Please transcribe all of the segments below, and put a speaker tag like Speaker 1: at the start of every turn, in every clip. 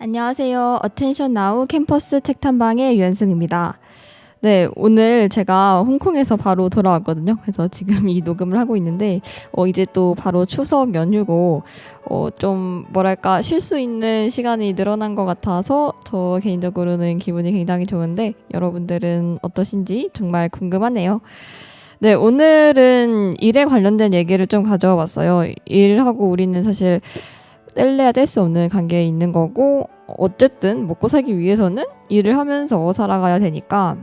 Speaker 1: 안녕하세요. 어텐션 나우 캠퍼스 책탐방의 유연승입니다. 네, 오늘 제가 홍콩에서 바로 돌아왔거든요. 그래서 지금 이 녹음을 하고 있는데, 이제 또 바로 추석 연휴고, 좀 뭐랄까, 쉴 수 있는 시간이 늘어난 것 같아서 저 개인적으로는 기분이 굉장히 좋은데, 여러분들은 어떠신지 정말 궁금하네요. 네, 오늘은 일에 관련된 얘기를 좀 가져와 봤어요. 일하고 우리는 사실 뗄래야 뗄 수 없는 관계에 있는 거고, 어쨌든 먹고 살기 위해서는 일을 하면서 살아가야 되니까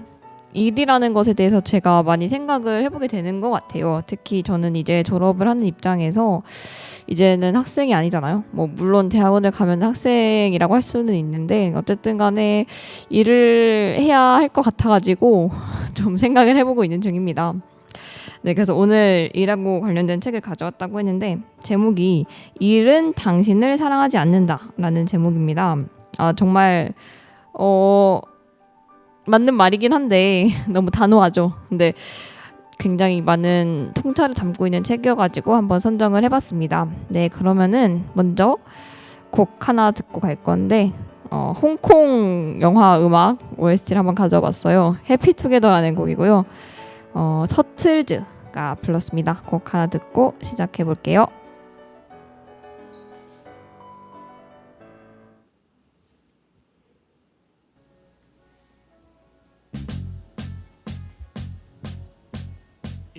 Speaker 1: 일이라는 것에 대해서 제가 많이 생각을 해보게 되는 것 같아요. 특히 저는 이제 졸업을 하는 입장에서 이제는 학생이 아니잖아요. 뭐 물론 대학원을 가면 학생이라고 할 수는 있는데 어쨌든 간에 일을 해야 할 것 같아가지고 좀 생각을 해보고 있는 중입니다. 네, 그래서 오늘 일하고 관련된 책을 가져왔다고 했는데 제목이 일은 당신을 사랑하지 않는다라는 제목입니다. 정말 맞는 말이긴 한데 너무 단호하죠. 근데 굉장히 많은 통찰을 담고 있는 책이어가지고 한번 선정을 해봤습니다. 네, 그러면은 먼저 곡 하나 듣고 갈 건데 홍콩 영화 음악 OST를 한번 가져봤어요. 해피투게더라는 곡이고요. 서틀즈가 불렀습니다. 곡 하나 듣고 시작해 볼게요.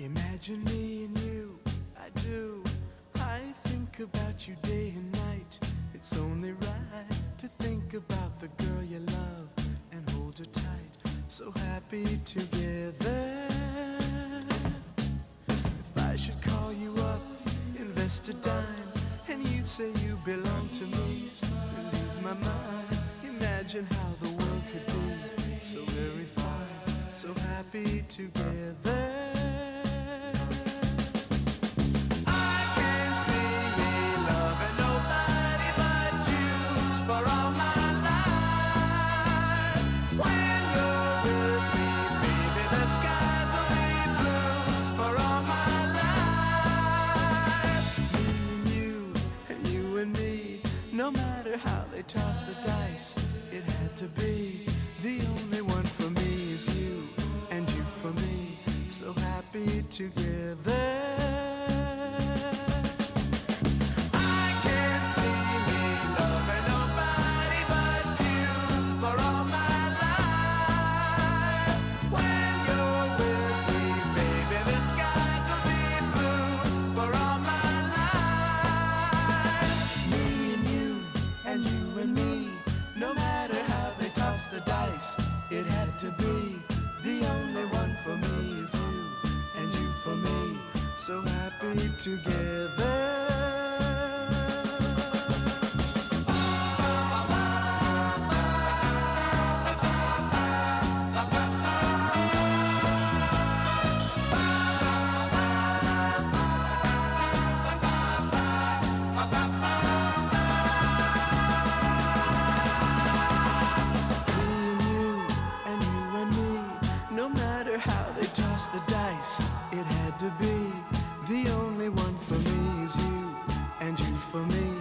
Speaker 2: Imagine me and you, I do. I think about you day and night. It's only right to think about the girl you love and hold her tight. So happy together. If I should call you up, invest a dime, and you say you belong to me, you lose my mind. Imagine how the world could be so very fine, so happy together. No matter how they toss the dice, it had to be. The only one for me is you, and you for me, so happy together. I can't see me loving nobody but you for all my life. When you're with me, baby, the skies will be blue for all my life. Me and you, and you and me, no matter how they toss the dice, it had to be. The only one for me is you, and you for me, so happy together. No matter how they toss the dice, it had to be. The only one for me is you, and you for me,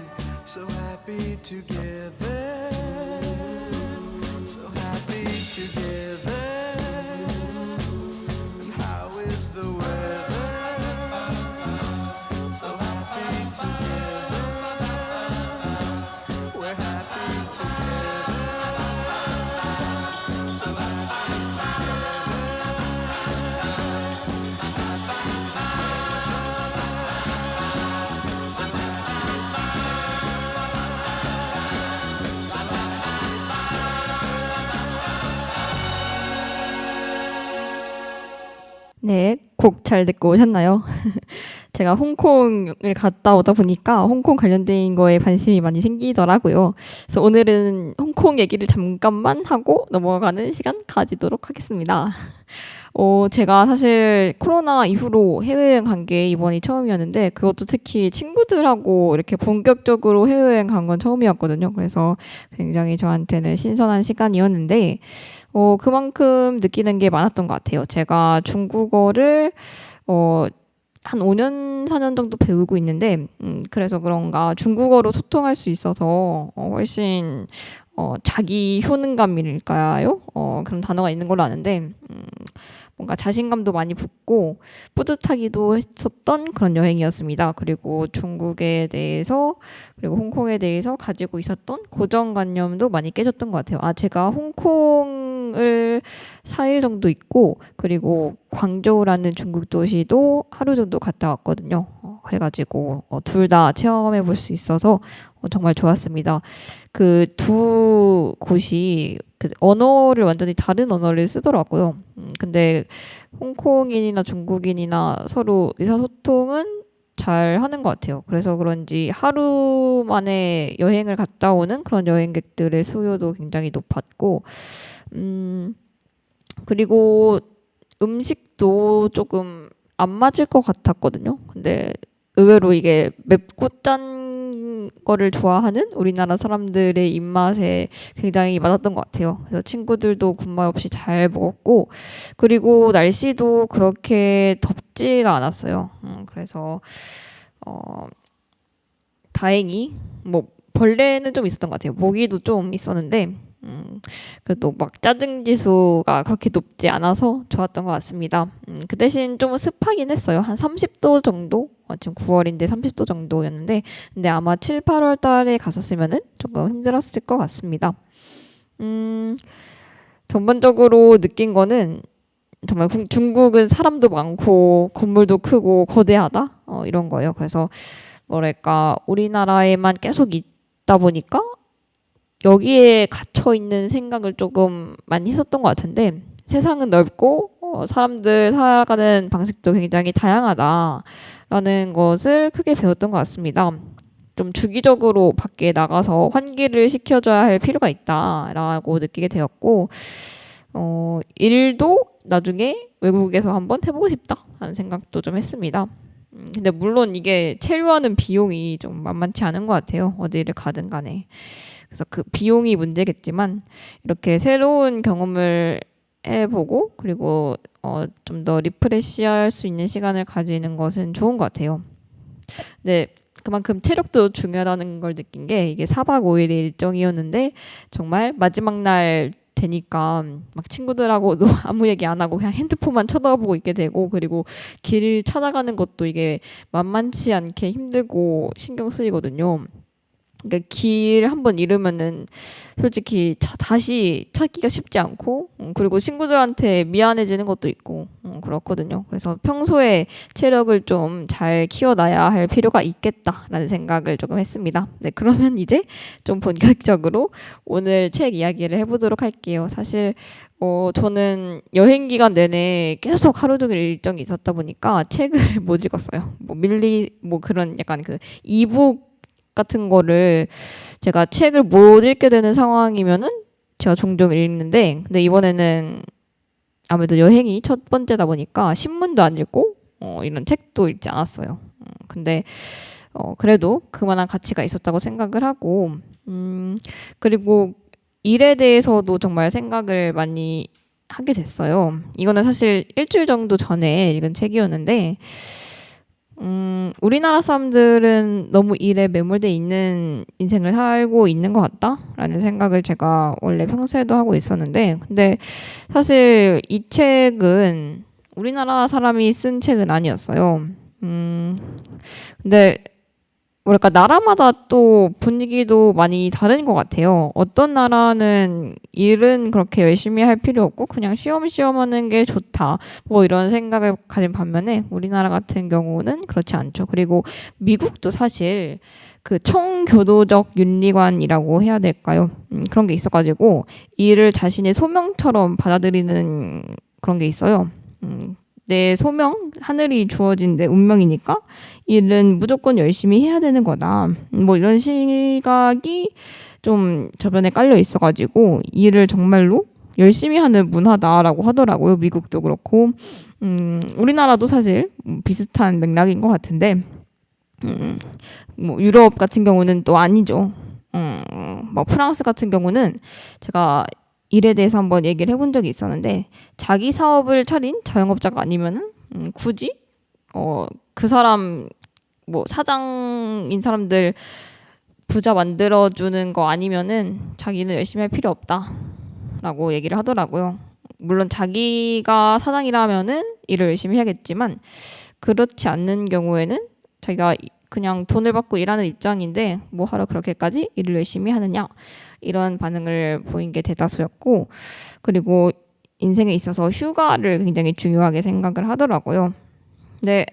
Speaker 2: so happy together. So happy together. And how is the weather? So happy together. We're happy together. So happy together.
Speaker 1: 네, 곡 잘 듣고 오셨나요? 제가 홍콩을 갔다 오다 보니까 홍콩 관련된 거에 관심이 많이 생기더라고요. 그래서 오늘은 홍콩 얘기를 잠깐만 하고 넘어가는 시간 가지도록 하겠습니다. 제가 사실 코로나 이후로 해외여행 간 게 이번이 처음이었는데 그것도 특히 친구들하고 이렇게 본격적으로 해외여행 간 건 처음이었거든요. 그래서 굉장히 저한테는 신선한 시간이었는데 그만큼 느끼는 게 많았던 것 같아요. 제가 중국어를 한 5년, 4년 정도 배우고 있는데, 그래서 그런가 중국어로 소통할 수 있어서 훨씬 자기 효능감일까요? 그런 단어가 있는 걸로 아는데, 뭔가 자신감도 많이 붙고 뿌듯하기도 했었던 그런 여행이었습니다. 그리고 중국에 대해서 그리고 홍콩에 대해서 가지고 있었던 고정관념도 많이 깨졌던 것 같아요. 아, 제가 홍콩을 4일 정도 있고 그리고 광저우라는 중국 도시도 하루 정도 갔다 왔거든요. 그래가지고 둘 다 체험해 볼 수 있어서 정말 좋았습니다. 그 두 곳이 그 언어를 완전히 다른 언어를 쓰더라고요. 근데 홍콩인이나 중국인이나 서로 의사소통은 잘 하는 것 같아요. 그래서 그런지 하루 만에 여행을 갔다 오는 그런 여행객들의 수요도 굉장히 높았고, 그리고 음식도 조금 안 맞을 것 같았거든요. 근데 의외로 이게 맵고 짠 거를 좋아하는 우리나라 사람들의 입맛에 굉장히 맞았던 것 같아요. 그래서 친구들도 군말 없이 잘 먹었고, 그리고 날씨도 그렇게 덥지가 않았어요. 그래서 다행히 뭐 벌레는 좀 있었던 것 같아요. 모기도 좀 있었는데 그래도 막 짜증 지수가 그렇게 높지 않아서 좋았던 것 같습니다. 그 대신 좀 습하긴 했어요. 한 30도 정도? 지금 9월인데 30도 정도였는데 근데 아마 7, 8월 달에 갔었으면은 조금 힘들었을 것 같습니다. 전반적으로 느낀 거는 정말 중국은 사람도 많고 건물도 크고 거대하다 이런 거예요. 그래서 뭐랄까 우리나라에만 계속 있다 보니까 여기에 갇혀 있는 생각을 조금 많이 했었던 것 같은데 세상은 넓고 사람들 살아가는 방식도 굉장히 다양하다라는 것을 크게 배웠던 것 같습니다. 좀 주기적으로 밖에 나가서 환기를 시켜줘야 할 필요가 있다라고 느끼게 되었고 일도 나중에 외국에서 한번 해보고 싶다라는 생각도 좀 했습니다. 근데 물론 이게 체류하는 비용이 좀 만만치 않은 것 같아요. 어디를 가든 간에. 그래서 그 비용이 문제겠지만 이렇게 새로운 경험을 해보고 그리고 좀 더 리프레시할 수 있는 시간을 가지는 것은 좋은 것 같아요. 네. 그만큼 체력도 중요하다는 걸 느낀 게 이게 4박 5일의 일정이었는데 정말 마지막 날 되니까 막 친구들하고도 아무 얘기 안 하고 그냥 핸드폰만 쳐다보고 있게 되고 그리고 길 찾아가는 것도 이게 만만치 않게 힘들고 신경 쓰이거든요. 그러니까 길 한번 잃으면은 솔직히 다시 찾기가 쉽지 않고 그리고 친구들한테 미안해지는 것도 있고 그렇거든요. 그래서 평소에 체력을 좀 잘 키워놔야 할 필요가 있겠다라는 생각을 조금 했습니다. 네, 그러면 이제 좀 본격적으로 오늘 책 이야기를 해보도록 할게요. 사실 저는 여행 기간 내내 계속 하루 종일 일정이 있었다 보니까 책을 못 읽었어요. 뭐 그런 약간 그 이북 같은 거를 제가 책을 못 읽게 되는 상황이면은 제가 종종 읽는데 근데 이번에는 아무래도 여행이 첫 번째다 보니까 신문도 안 읽고 이런 책도 읽지 않았어요. 근데 그래도 그만한 가치가 있었다고 생각을 하고 그리고 일에 대해서도 정말 생각을 많이 하게 됐어요. 이거는 사실 일주일 정도 전에 읽은 책이었는데 우리나라 사람들은 너무 일에 매몰돼 있는 인생을 살고 있는 것 같다라는 생각을 제가 원래 평소에도 하고 있었는데, 근데 사실 이 책은 우리나라 사람이 쓴 책은 아니었어요. 근데 뭐랄까 나라마다 또 분위기도 많이 다른 것 같아요. 어떤 나라는 일은 그렇게 열심히 할 필요 없고 그냥 쉬엄쉬엄 하는 게 좋다. 뭐 이런 생각을 가진 반면에 우리나라 같은 경우는 그렇지 않죠. 그리고 미국도 사실 그 청교도적 윤리관이라고 해야 될까요? 그런 게 있어가지고 일을 자신의 소명처럼 받아들이는 그런 게 있어요. 내 소명, 하늘이 주어진 내 운명이니까 일은 무조건 열심히 해야 되는 거다. 뭐 이런 시각이 좀 저변에 깔려 있어가지고 일을 정말로 열심히 하는 문화다라고 하더라고요. 미국도 그렇고 우리나라도 사실 비슷한 맥락인 것 같은데 뭐 유럽 같은 경우는 또 아니죠. 뭐 프랑스 같은 경우는 제가 일에 대해서 한번 얘기를 해본 적이 있었는데 자기 사업을 차린 자영업자가 아니면은 굳이 그 사람 뭐 사장인 사람들 부자 만들어주는 거 아니면은 자기는 열심히 할 필요 없다라고 얘기를 하더라고요. 물론 자기가 사장이라면은 일을 열심히 해야겠지만 그렇지 않는 경우에는 자기가 그냥 돈을 받고 일하는 입장인데 뭐 하러 그렇게까지 일을 열심히 하느냐 이런 반응을 보인 게 대다수였고, 그리고 인생에 있어서 휴가를 굉장히 중요하게 생각을 하더라고요. 근데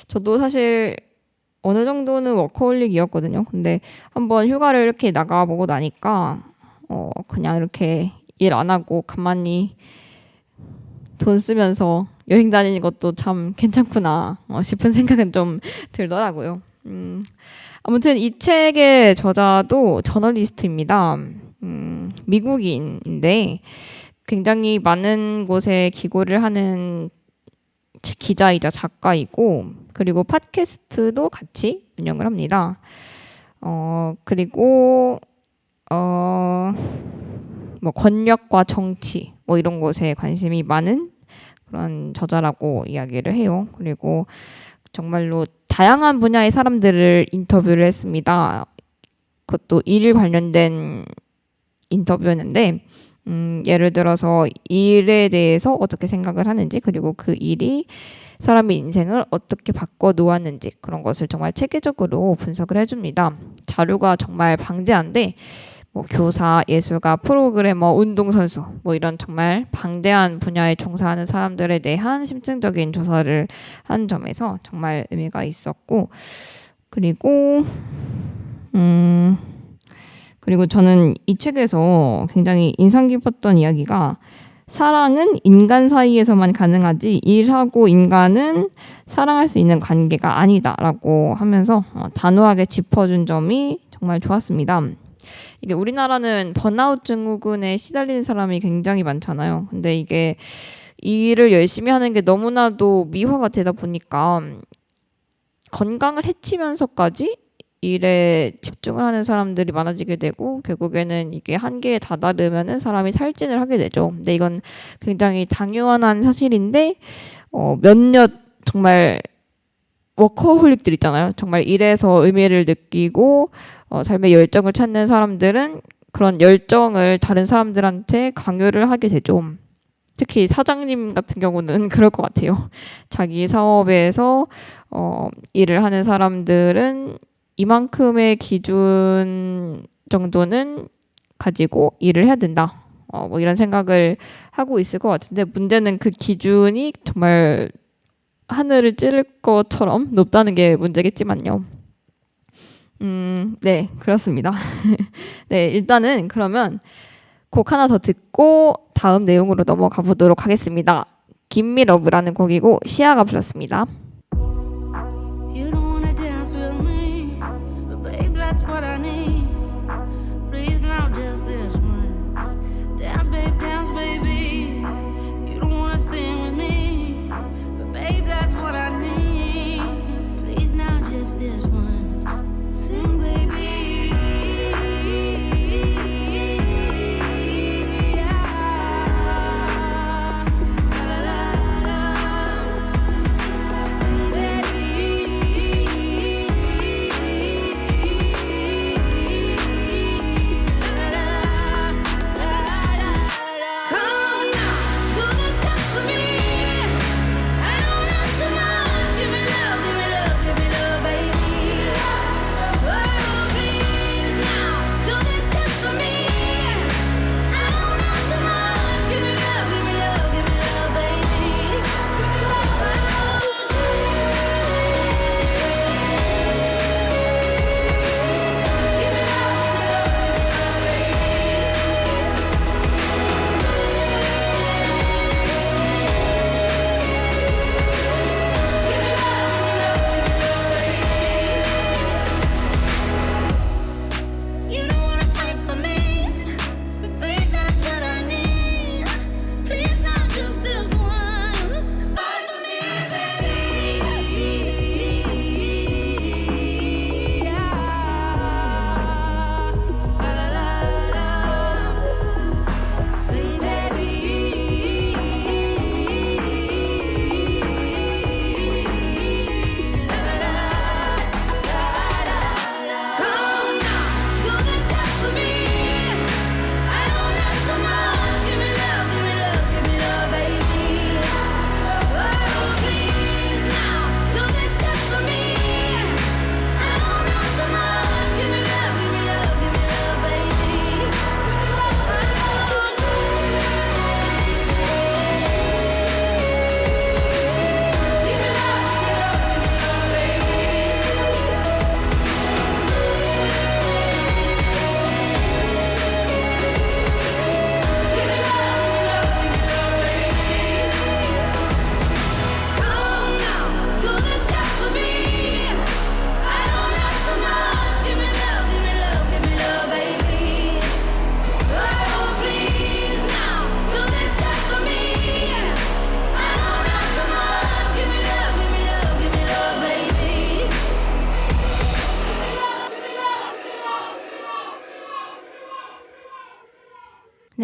Speaker 1: 저도 사실 어느 정도는 워커홀릭이었거든요. 근데 한번 휴가를 이렇게 나가보고 나니까 그냥 이렇게 일 안 하고 가만히 돈 쓰면서 여행 다니는 것도 참 괜찮구나 싶은 생각은 좀 들더라고요. 아무튼 이 책의 저자도 저널리스트입니다. 미국인인데 굉장히 많은 곳에 기고를 하는 기자이자 작가이고, 그리고 팟캐스트도 같이 운영을 합니다. 그리고 뭐 권력과 정치 뭐 이런 것에 관심이 많은 그런 저자라고 이야기를 해요. 그리고 정말로 다양한 분야의 사람들을 인터뷰를 했습니다. 그것도 일 관련된 인터뷰였는데 예를 들어서 일에 대해서 어떻게 생각을 하는지, 그리고 그 일이 사람의 인생을 어떻게 바꿔 놓았는지 그런 것을 정말 체계적으로 분석을 해줍니다. 자료가 정말 방대한데 뭐 교사, 예술가, 프로그래머, 운동선수 뭐 이런 정말 방대한 분야에 종사하는 사람들에 대한 심층적인 조사를 한 점에서 정말 의미가 있었고, 그리고 저는 이 책에서 굉장히 인상 깊었던 이야기가, 사랑은 인간 사이에서만 가능하지 일하고 인간은 사랑할 수 있는 관계가 아니다라고 하면서 단호하게 짚어준 점이 정말 좋았습니다. 이게 우리나라는 번아웃 증후군에 시달리는 사람이 굉장히 많잖아요. 근데 이게 일을 열심히 하는 게 너무나도 미화가 되다 보니까 건강을 해치면서까지 일에 집중을 하는 사람들이 많아지게 되고, 결국에는 이게 한계에 다다르면은 사람이 살찐을 하게 되죠. 근데 이건 굉장히 당연한 사실인데 몇몇 정말 워커홀릭들 있잖아요. 정말 일에서 의미를 느끼고 삶의 열정을 찾는 사람들은 그런 열정을 다른 사람들한테 강요를 하게 되죠. 특히 사장님 같은 경우는 그럴 것 같아요. 자기 사업에서 일을 하는 사람들은 이만큼의 기준 정도는 가지고 일을 해야 된다. 뭐 이런 생각을 하고 있을 것 같은데, 문제는 그 기준이 정말 하늘을 찌를 것처럼 높다는 게 문제겠지만요. 네, 그렇습니다. 네, 일단은 그러면 곡 하나 더 듣고 다음 내용으로 넘어가 보도록 하겠습니다. Give Me Love라는 곡이고 시아가 불렀습니다.
Speaker 3: You don't wanna dance with me, but babe, that's what I need. Please now, just this once. Dance, baby. You don't wanna sing with me, but babe, that's what I need. Please now, just this once. Sing, baby. La, la, la, la.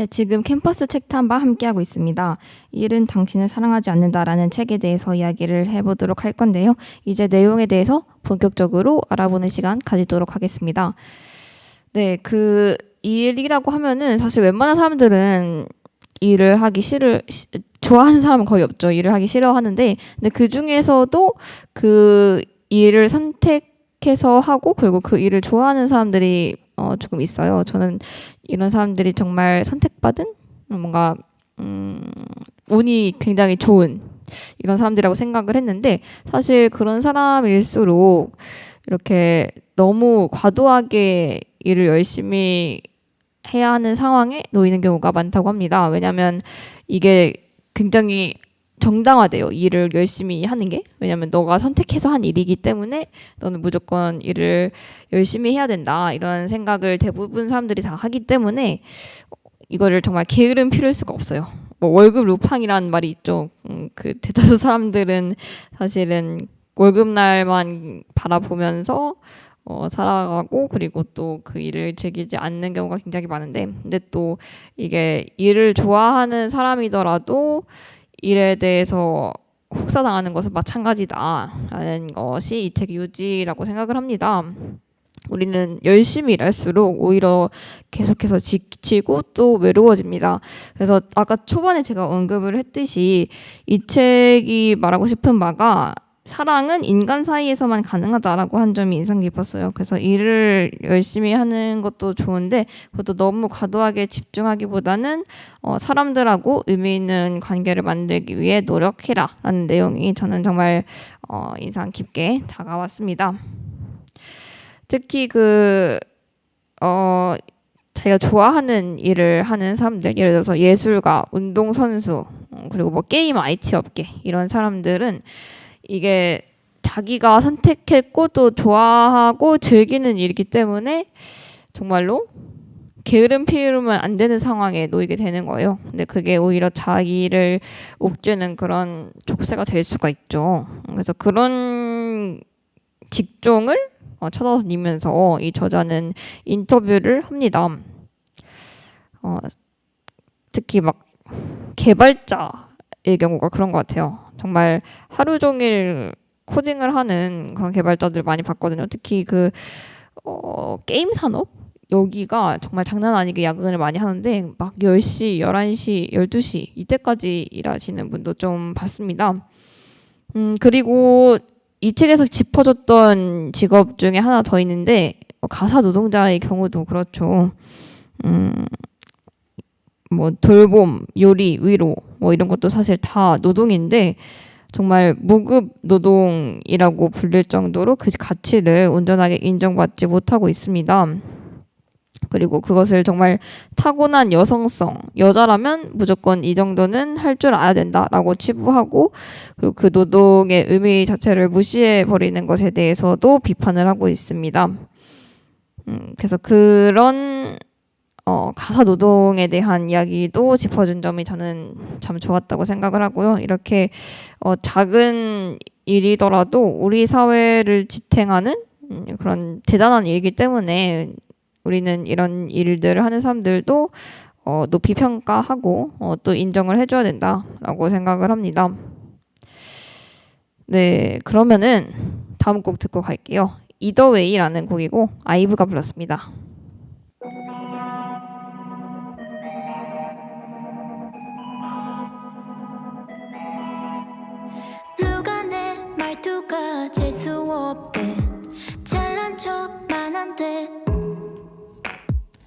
Speaker 1: 네, 지금 캠퍼스 책탐방 함께하고 있습니다. 일은 당신을 사랑하지 않는다라는 책에 대해서 이야기를 해보도록 할 건데요. 이제 내용에 대해서 본격적으로 알아보는 시간 가지도록 하겠습니다. 네, 그 일이라고 하면은 사실 웬만한 사람들은 일을 하기 좋아하는 사람은 거의 없죠. 일을 하기 싫어하는데, 근데 그 중에서도 그 일을 선택해서 하고 그리고 그 일을 좋아하는 사람들이 조금 있어요. 저는 이런 사람들이 정말 선택받은 뭔가 운이 굉장히 좋은 이런 사람들이라고 생각을 했는데, 사실 그런 사람일수록 이렇게 너무 과도하게 일을 열심히 해야 하는 상황에 놓이는 경우가 많다고 합니다. 왜냐하면 이게 굉장히 정당화돼요. 일을 열심히 하는 게. 왜냐하면 너가 선택해서 한 일이기 때문에 너는 무조건 일을 열심히 해야 된다. 이런 생각을 대부분 사람들이 다 하기 때문에 이거를 정말 게으름 필요할 수가 없어요. 뭐 월급 루팡이라는 말이 있죠. 그 대다수 사람들은 사실은 월급날만 바라보면서 살아가고 그리고 또 그 일을 즐기지 않는 경우가 굉장히 많은데, 근데 또 이게 일을 좋아하는 사람이더라도 일에 대해서 혹사당하는 것은 마찬가지다라는 것이 이 책의 요지라고 생각을 합니다. 우리는 열심히 일할수록 오히려 계속해서 지치고 또 외로워집니다. 그래서 아까 초반에 제가 언급을 했듯이 이 책이 말하고 싶은 바가 사랑은 인간 사이에서만 가능하다라고 한 점이 인상 깊었어요. 그래서 일을 열심히 하는 것도 좋은데 그것도 너무 과도하게 집중하기보다는 사람들하고 의미 있는 관계를 만들기 위해 노력해라 라는 내용이 저는 정말 인상 깊게 다가왔습니다. 특히 자기가 좋아하는 일을 하는 사람들, 예를 들어서 예술가, 운동선수, 그리고 뭐 게임 IT 업계 이런 사람들은 이게 자기가 선택했고 또 좋아하고 즐기는 일이기 때문에 정말로 게으름 피우면 안 되는 상황에 놓이게 되는 거예요. 근데 그게 오히려 자기를 옥죄는 그런 족쇄가 될 수가 있죠. 그래서 그런 직종을 쳐다니면서 이 저자는 인터뷰를 합니다. 특히 막 개발자의 경우가 그런 것 같아요. 정말 하루 종일 코딩을 하는 그런 개발자들 많이 봤거든요. 특히 게임 산업? 여기가 정말 장난 아니게 야근을 많이 하는데 막 10시, 11시, 12시 이때까지 일하시는 분도 좀 봤습니다. 그리고 이 책에서 짚어줬던 직업 중에 하나 더 있는데 가사 노동자의 경우도 그렇죠. 뭐 돌봄, 요리, 위로 뭐 이런 것도 사실 다 노동인데 정말 무급 노동이라고 불릴 정도로 그 가치를 온전하게 인정받지 못하고 있습니다. 그리고 그것을 정말 타고난 여성성, 여자라면 무조건 이 정도는 할 줄 알아야 된다라고 치부하고, 그리고 그 노동의 의미 자체를 무시해 버리는 것에 대해서도 비판을 하고 있습니다. 그래서 그런 가사 노동에 대한 이야기도 짚어준 점이 저는 참 좋았다고 생각을 하고요. 이렇게 작은 일이더라도 우리 사회를 지탱하는 그런 대단한 일이기 때문에 우리는 이런 일들을 하는 사람들도 높이 평가하고 또 인정을 해줘야 된다라고 생각을 합니다. 네, 그러면은 다음 곡 듣고 갈게요. Either Way라는 곡이고 아이브가 불렀습니다.
Speaker 3: 누가 내 말투가 재수없대 잘난 척만 한대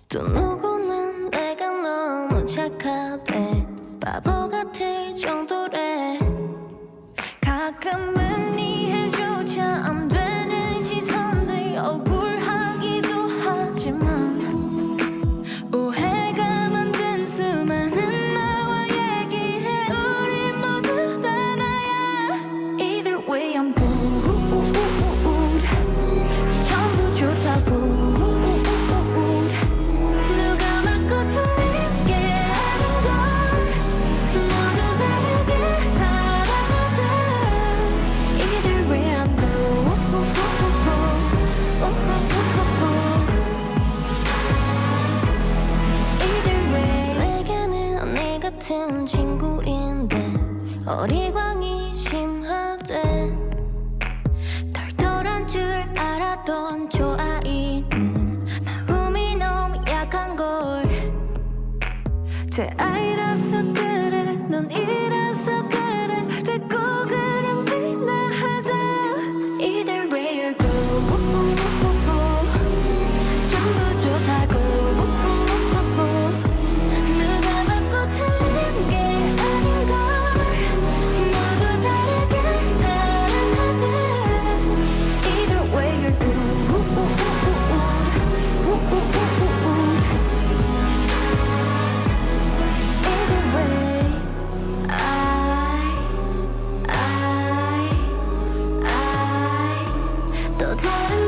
Speaker 3: 또 누구는 내가 너무 착하대 바보 같을 정도래 가끔은 이해조차 안 되는 시선들 억울하기도 하지만 오해가 만든 수많은 나와 얘기해 우리 모두 다 나야 Either way I'm good 전부 좋다고 누가 맞고 틀리게 하는 걸 모두 다르게
Speaker 4: 같은 친구인데 어리광이 심하대. 털털한 줄 알았던 저 아이는 마음이 너무 약한 걸. 제 아이라서 그래, 넌 이라서 그래. 됐고 그냥 빛나하자. Either way you're good. 전부 좋다고. 누가 맞고 틀린 게 아닌걸. 모두 다르게 사랑하듯. Either way you're good. Either way, 또 다른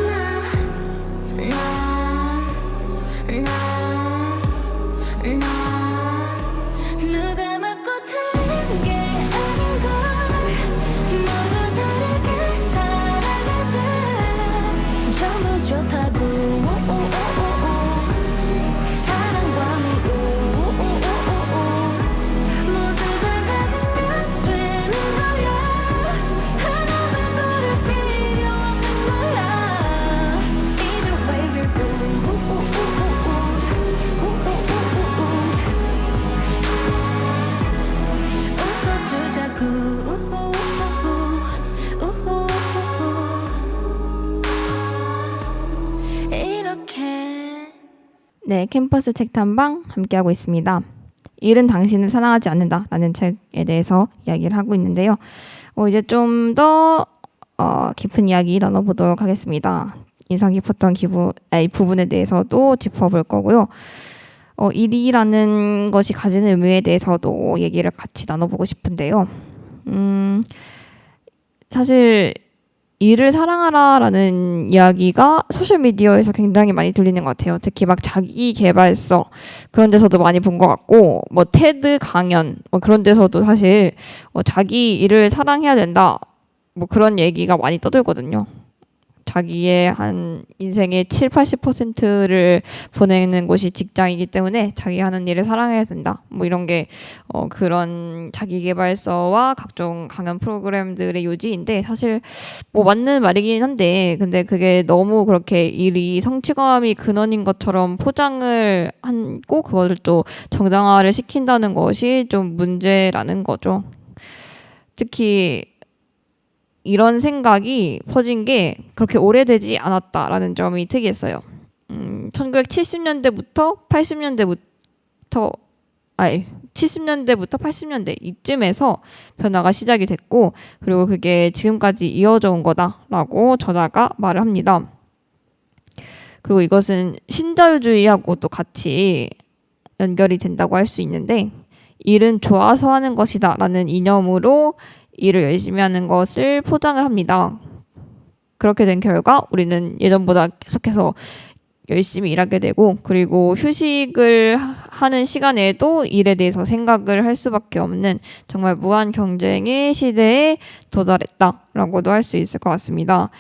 Speaker 4: 누가 맞고 틀린 게 아닌걸. 모두 다르게 살아가듯 전부 좋다고. 사랑과 미움 모두 다 가지면 되는 거야. 하나만 고를 필요 없는 거야. Either way we're good. 웃어주자구. 이렇게.
Speaker 1: 네, 캠퍼스 책 탐방 함께하고 있습니다. 일은 당신을 사랑하지 않는다라는 책에 대해서 이야기를 하고 있는데요. 이제 좀 더 깊은 이야기 나눠보도록 하겠습니다. 인상 깊었던 부분에 대해서도 짚어볼 거고요. 일이라는 것이 가지는 의미에 대해서도 얘기를 같이 나눠보고 싶은데요. 사실 일을 사랑하라라는 이야기가 소셜미디어에서 굉장히 많이 들리는 것 같아요. 특히 막 자기 개발서 그런 데서도 많이 본 것 같고, 뭐 테드 강연 그런 데서도 사실 자기 일을 사랑해야 된다 뭐 그런 얘기가 많이 떠들거든요. 자기의 한 인생의 7-80%를 보내는 곳이 직장이기 때문에 자기 하는 일을 사랑해야 된다. 뭐 이런 게 그런 자기계발서와 각종 강연 프로그램들의 요지인데, 사실 뭐 맞는 말이긴 한데, 근데 그게 너무 그렇게 일이 성취감이 근원인 것처럼 포장을 하고 그것을 또 정당화를 시킨다는 것이 좀 문제라는 거죠. 특히 이런 생각이 퍼진 게 그렇게 오래되지 않았다라는 점이 특이했어요. 1970년대부터 80년대 이쯤에서 변화가 시작이 됐고, 그리고 그게 지금까지 이어져 온 거다라고 저자가 말을 합니다. 그리고 이것은 신자유주의하고도 같이 연결이 된다고 할 수 있는데, 일은 좋아서 하는 것이다라는 이념으로 일을 열심히 하는 것을 포장을 합니다. 그렇게 된 결과 우리는 예전보다 계속해서 열심히 일하게 되고, 그리고 휴식을 하는 시간에도 일에 대해서 생각을 할 수밖에 없는 정말 무한 경쟁의 시대에 도달했다라고도 할 수 있을 것 같습니다.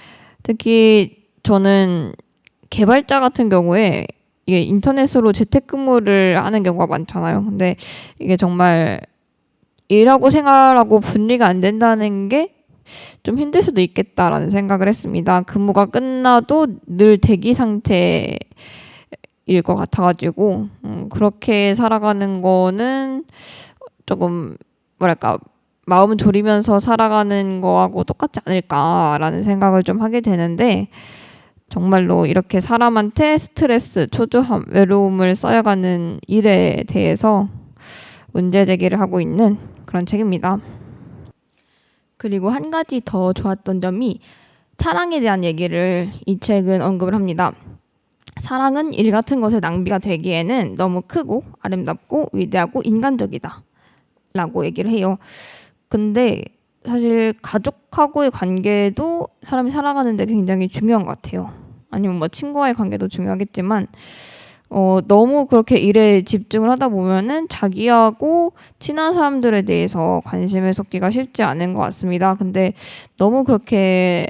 Speaker 1: 특히 저는 개발자 같은 경우에 이게 인터넷으로 재택근무를 하는 경우가 많잖아요. 근데 이게 정말 일하고 생활하고 분리가 안 된다는 게 좀 힘들 수도 있겠다라는 생각을 했습니다. 근무가 끝나도 늘 대기 상태일 것 같아가지고 그렇게 살아가는 거는 조금 뭐랄까 마음은 졸이면서 살아가는 거하고 똑같지 않을까라는 생각을 좀 하게 되는데, 정말로 이렇게 사람한테 스트레스, 초조함, 외로움을 쌓여가는 일에 대해서 문제 제기를 하고 있는 그런 책입니다. 그리고 한 가지 더 좋았던 점이 사랑에 대한 얘기를 이 책은 언급을 합니다. 사랑은 일 같은 것에 낭비가 되기에는 너무 크고 아름답고 위대하고 인간적이다 라고 얘기를 해요. 근데 사실 가족하고의 관계도 사람이 살아가는데 굉장히 중요한 것 같아요. 아니면 뭐 친구와의 관계도 중요하겠지만 너무 그렇게 일에 집중을 하다 보면은 자기하고 친한 사람들에 대해서 관심을 쏟기가 쉽지 않은 것 같습니다. 근데 너무 그렇게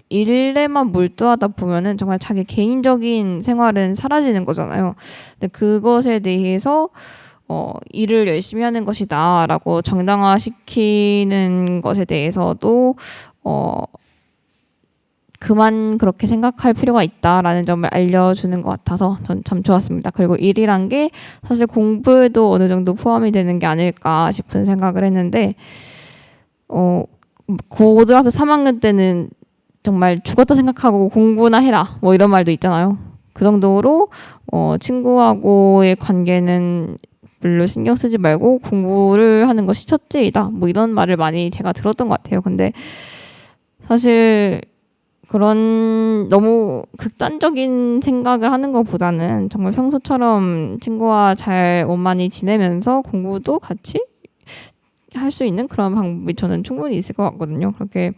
Speaker 1: 일에만 몰두하다 보면은 정말 자기 개인적인 생활은 사라지는 거잖아요. 근데 그것에 대해서 일을 열심히 하는 것이다라고 정당화시키는 것에 대해서도 그만 그렇게 생각할 필요가 있다라는 점을 알려주는 것 같아서 전 참 좋았습니다. 그리고 일이란 게 사실 공부에도 어느 정도 포함이 되는 게 아닐까 싶은 생각을 했는데 고등학교 3학년 때는 정말 죽었다 생각하고 공부나 해라 뭐 이런 말도 있잖아요. 그 정도로 친구하고의 관계는 별로 신경 쓰지 말고 공부를 하는 것이 첫째이다 뭐 이런 말을 많이 제가 들었던 것 같아요. 근데 사실 그런 너무 극단적인 생각을 하는 것보다는 정말 평소처럼 친구와 잘 원만히 지내면서 공부도 같이 할 수 있는 그런 방법이 저는 충분히 있을 것 같거든요. 그렇게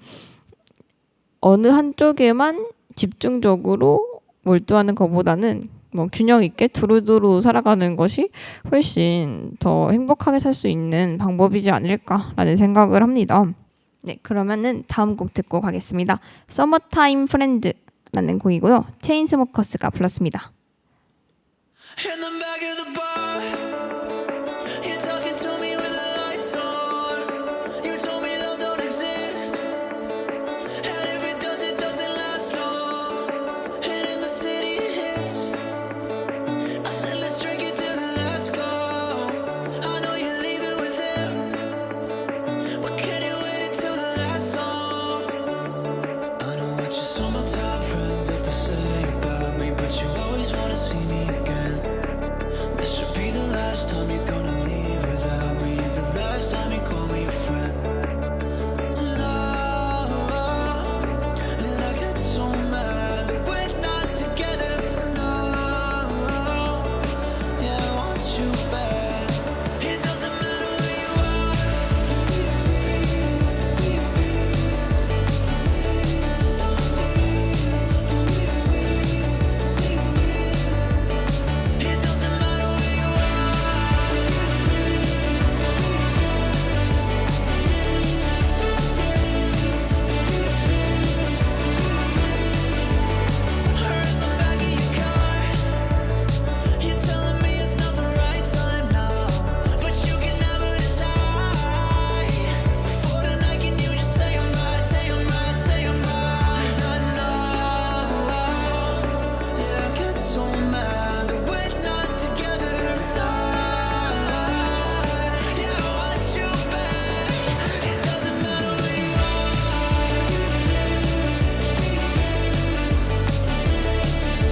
Speaker 1: 어느 한쪽에만 집중적으로 몰두하는 것보다는 뭐 균형 있게 두루두루 살아가는 것이 훨씬 더 행복하게 살 수 있는 방법이지 않을까라는 생각을 합니다. 네, 그러면은 다음 곡 듣고 가겠습니다. 서머타임 프렌드라는 곡이고요. 체인스모커스가 불렀습니다.
Speaker 2: In the back of the bar, you're talking to me with the lights on. You told me love don't exist, and if it does, it doesn't last long. And in the city it hits, I said let's drink it till the last call. I know you're leaving with him, but can you wait until the last song? I know what your summertime friends have to say about me, but you always wanna see me again. This should be the last time you're gonna leave without me, the last time you call me a friend. And I get so mad that we're not together. No, yeah, I want you back. It doesn't matter where you are. It doesn't matter where you are. In the back of your car, you're telling me it's not the right time now, but you can never decide. Before tonight, can you just say I'm right, say I'm right, say I'm right? I know, yeah, I get so mad that we're not together. Yeah, I want you back. It doesn't matter where you are.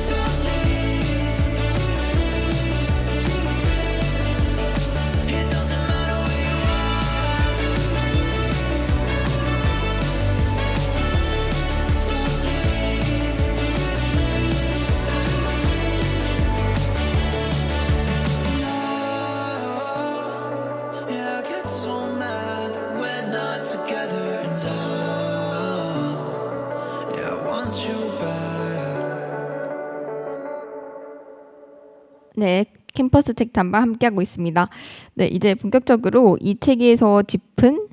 Speaker 2: Don't leave. It doesn't matter where you are. Don't leave. No, yeah, I get so mad that we're not together. And yeah, I want you back.
Speaker 1: 네, 캠퍼스 책 탐방 함께하고 있습니다. 네, 이제 본격적으로 이 책에서 짚은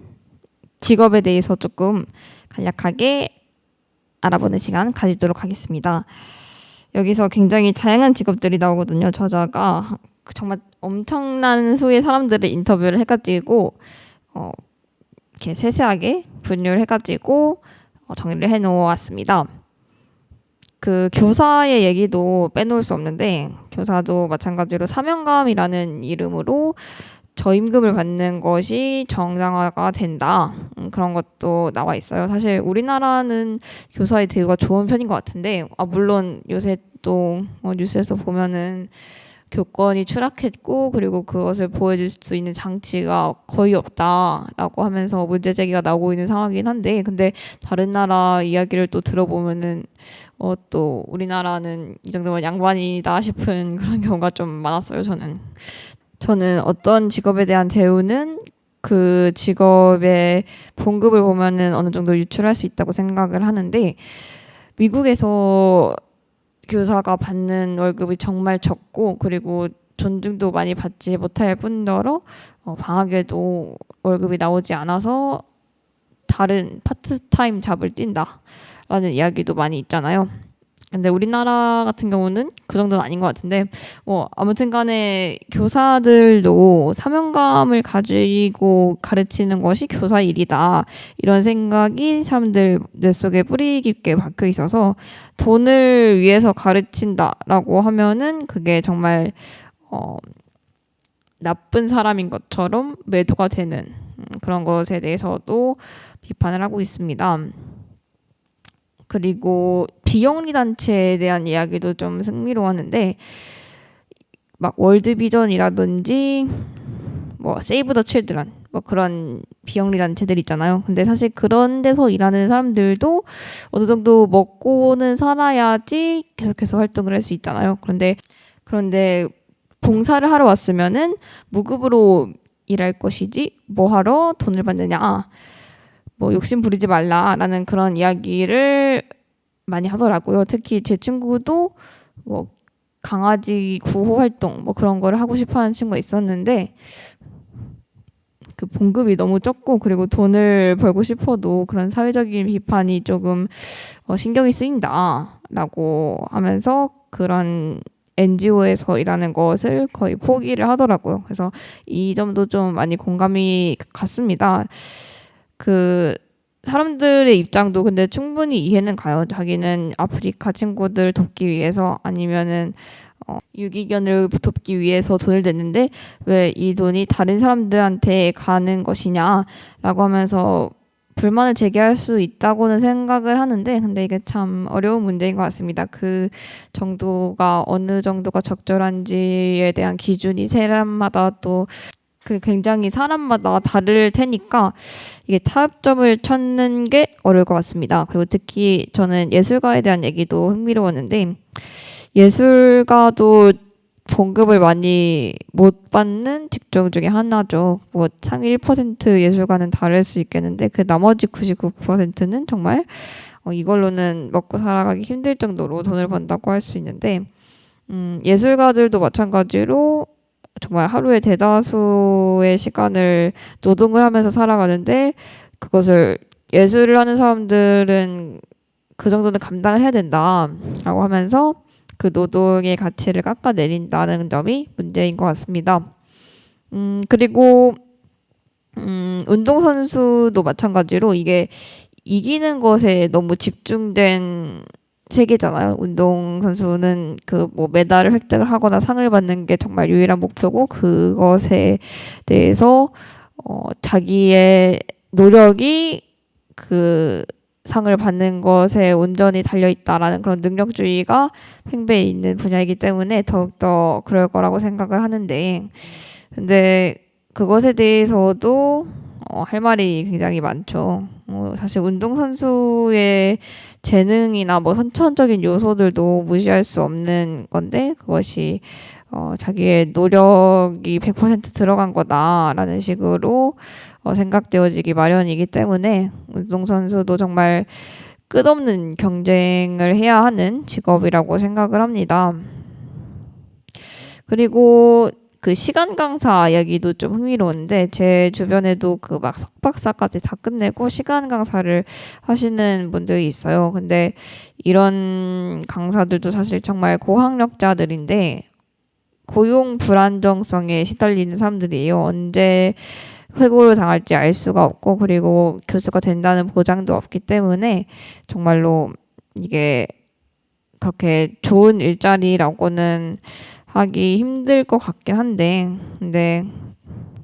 Speaker 1: 직업에 대해서 조금 간략하게 알아보는 시간 가지도록 하겠습니다. 여기서 굉장히 다양한 직업들이 나오거든요. 저자가 정말 엄청난 수의 사람들을 인터뷰를 해가지고 이렇게 세세하게 분류를 해가지고 정리를 해놓았습니다. 그 교사의 얘기도 빼놓을 수 없는데 교사도 마찬가지로 사명감이라는 이름으로 저임금을 받는 것이 정당화가 된다. 그런 것도 나와 있어요. 사실 우리나라는 교사의 대우가 좋은 편인 것 같은데 물론 요새 또 뉴스에서 보면은 교권이 추락했고 그리고 그것을 보여줄 수 있는 장치가 거의 없다라고 하면서 문제 제기가 나오고 있는 상황이긴 한데 근데 다른 나라 이야기를 또 들어보면은 또 우리나라는 이 정도면 양반이다 싶은 그런 경우가 좀 많았어요. 저는 어떤 직업에 대한 대우는 그 직업의 봉급을 보면은 어느 정도 유출할 수 있다고 생각을 하는데 미국에서 교사가 받는 월급이 정말 적고 그리고 존중도 많이 받지 못할 뿐더러 방학에도 월급이 나오지 않아서 다른 파트타임 잡을 뛴다라는 이야기도 많이 있잖아요. 근데 우리나라 같은 경우는 그 정도는 아닌 것 같은데 아무튼 간에 교사들도 사명감을 가지고 가르치는 것이 교사 일이다. 이런 생각이 사람들 뇌속에 뿌리 깊게 박혀 있어서 돈을 위해서 가르친다라고 하면은 그게 정말 나쁜 사람인 것처럼 매도가 되는 그런 것에 대해서도 비판을 하고 있습니다. 그리고 비영리 단체에 대한 이야기도 좀 흥미로웠는데 막 월드비전이라든지 뭐 세이브 더 칠드런 뭐 그런 비영리 단체들 있잖아요. 근데 사실 그런 데서 일하는 사람들도 어느 정도 먹고는 살아야지 계속해서 활동을 할 수 있잖아요. 그런데 봉사를 하러 왔으면은 무급으로 일할 것이지 뭐 하러 돈을 받느냐. 뭐 욕심 부리지 말라라는 그런 이야기를 많이 하더라고요. 특히 제 친구도 뭐 강아지 구호 활동 뭐 그런 거를 하고 싶어하는 친구가 있었는데 그 봉급이 너무 적고 그리고 돈을 벌고 싶어도 그런 사회적인 비판이 조금 신경이 쓰인다라고 하면서 그런 NGO에서 일하는 것을 거의 포기를 하더라고요. 그래서 이 점도 좀 많이 공감이 갔습니다. 그 사람들의 입장도 근데 충분히 이해는 가요. 자기는 아프리카 친구들 돕기 위해서 아니면은 유기견을 돕기 위해서 돈을 냈는데 왜 이 돈이 다른 사람들한테 가는 것이냐라고 하면서 불만을 제기할 수 있다고는 생각을 하는데 근데 이게 참 어려운 문제인 것 같습니다. 그 정도가 어느 정도가 적절한지에 대한 기준이 사람마다 또 그 굉장히 사람마다 다를 테니까 이게 타협점을 찾는 게 어려울 것 같습니다. 그리고 특히 저는 예술가에 대한 얘기도 흥미로웠는데 예술가도 봉급을 많이 못 받는 직종 중에 하나죠. 뭐 상위 1% 예술가는 다를 수 있겠는데 그 나머지 99%는 정말 이걸로는 먹고 살아가기 힘들 정도로 돈을 번다고 할 수 있는데 예술가들도 마찬가지로 정말 하루에 대다수의 시간을 노동을 하면서 살아가는데 그것을 예술을 하는 사람들은 그 정도는 감당을 해야 된다라고 하면서 그 노동의 가치를 깎아내린다는 점이 문제인 것 같습니다. 그리고 운동선수도 마찬가지로 이게 이기는 것에 너무 집중된 세계잖아요. 운동선수는 그 뭐 메달을 획득을 하거나 상을 받는 게 정말 유일한 목표고 그것에 대해서 자기의 노력이 그 상을 받는 것에 온전히 달려있다라는 그런 능력주의가 팽배해 있는 분야이기 때문에 더욱더 그럴 거라고 생각을 하는데 근데 그것에 대해서도 할 말이 굉장히 많죠. 사실 운동선수의 재능이나 뭐 선천적인 요소들도 무시할 수 없는 건데 그것이 자기의 노력이 100% 들어간 거다라는 식으로 생각되어지기 마련이기 때문에 운동선수도 정말 끝없는 경쟁을 해야 하는 직업이라고 생각을 합니다. 그리고 그 시간 강사 이야기도 좀 흥미로운데 제 주변에도 그 막 석박사까지 다 끝내고 시간 강사를 하시는 분들이 있어요. 근데 이런 강사들도 사실 정말 고학력자들인데 고용 불안정성에 시달리는 사람들이에요. 언제 해고를 당할지 알 수가 없고 그리고 교수가 된다는 보장도 없기 때문에 정말로 이게 그렇게 좋은 일자리라고는 하기 힘들 것 같긴 한데 근데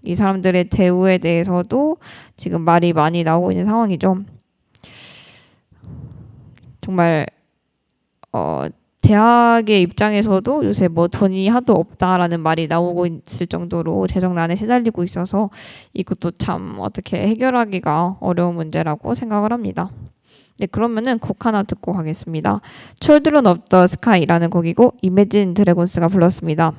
Speaker 1: 이 사람들의 대우에 대해서도 지금 말이 많이 나오고 있는 상황이죠. 정말 대학의 입장에서도 요새 뭐 돈이 하도 없다라는 말이 나오고 있을 정도로 재정난에 시달리고 있어서 이것도 참 어떻게 해결하기가 어려운 문제라고 생각을 합니다. 네, 그러면은 곡 하나 듣고 가겠습니다. Children of the Sky라는 곡이고 이매진 드래곤스가 불렀습니다.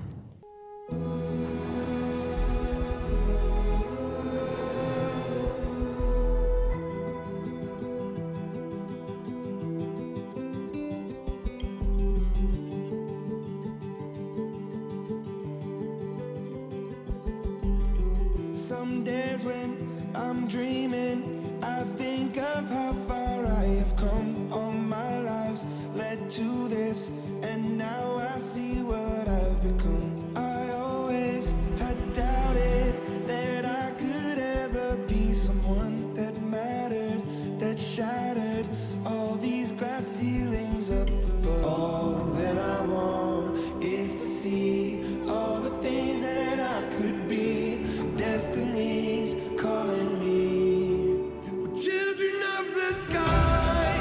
Speaker 2: Some days when I'm dreaming, I think of how far I have come. All my lives led to this, and now I see what I've become. I always had doubted that I could ever be someone that mattered, that shattered all these glass ceilings up above. All that I want is to see all the things that I could be. Destiny's calling me. We're children of the sky,